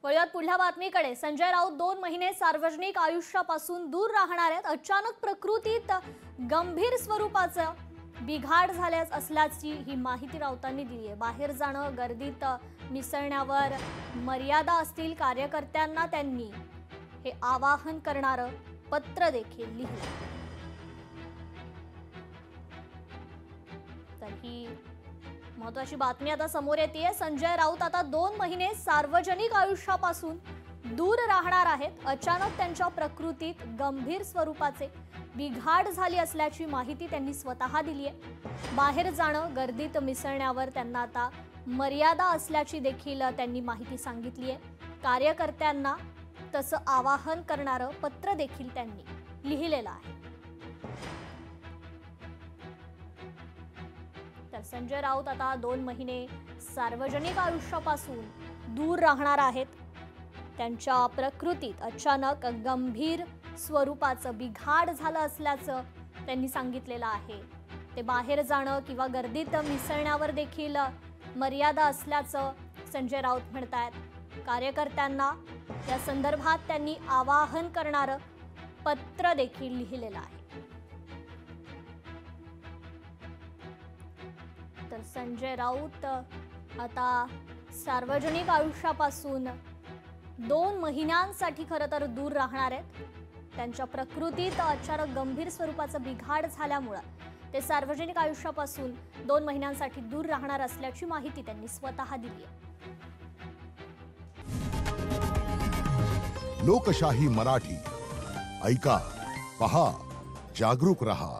वळूयात पुढल्या बातमीकडे। संजय राऊत 2 महिने सार्वजनिक आयुष्यापासून दूर राहणार आहेत। अचानक प्रकृतीत गंभीर स्वरूपाचं बिघाड झाल्यास असल्याची ही माहिती राऊतांनी दिली आहे। बाहेर जाणं, गर्दीत मिसळण्यावर मर्यादा असतील, कार्यकर्त्यांना त्यांनी हे आवाहन करणारं पत्र देखील लिहिलं। तर ही महत्त्वाची बातमी आता समोर येतेय। संजय राऊत आता 2 महिने सार्वजनिक आयुष्यापासून दूर राहणार आहेत। अचानक त्यांच्या प्रकृतीत गंभीर स्वरूपाचे बिघाड झाली असल्याची माहिती त्यांनी स्वतः दिली आहे। बाहेर जाणं, गर्दीत मिसळण्यावर त्यांना आता मर्यादा असल्याची देखील त्यांनी माहिती सांगितली आहे। कार्यकर्त्यांना तसं आवाहन करणारं पत्र देखील त्यांनी लिहिलेलं आहे। तर संजय राऊत आता 2 महिने सार्वजनिक आयुष्यापासून दूर राहणार आहेत। त्यांच्या प्रकृतीत अचानक गंभीर स्वरूपाचं बिघाड झालं असल्याचं त्यांनी सांगितलेलं आहे। ते बाहेर जाणं किंवा गर्दीत मिसळण्यावर देखील मर्यादा असल्याचं संजय राऊत म्हणतात। कार्यकर्त्यांना या संदर्भात त्यांनी आवाहन करणारं पत्र देखील लिहिलेलं आहे। तर संजय राऊत आता सार्वजनिक आयुष्यापासून 2 महिन्यांसाठी खरं तर दूर राहणार आहेत। त्यांच्या प्रकृतीत अचानक गंभीर स्वरूपाचा बिघाड झाल्यामुळे ते सार्वजनिक आयुष्यापासून 2 महिन्यांसाठी दूर राहणार असल्याची माहिती त्यांनी स्वतः दिली आहे। लोकशाही मराठी ऐका, पहा, जागरूक रहा।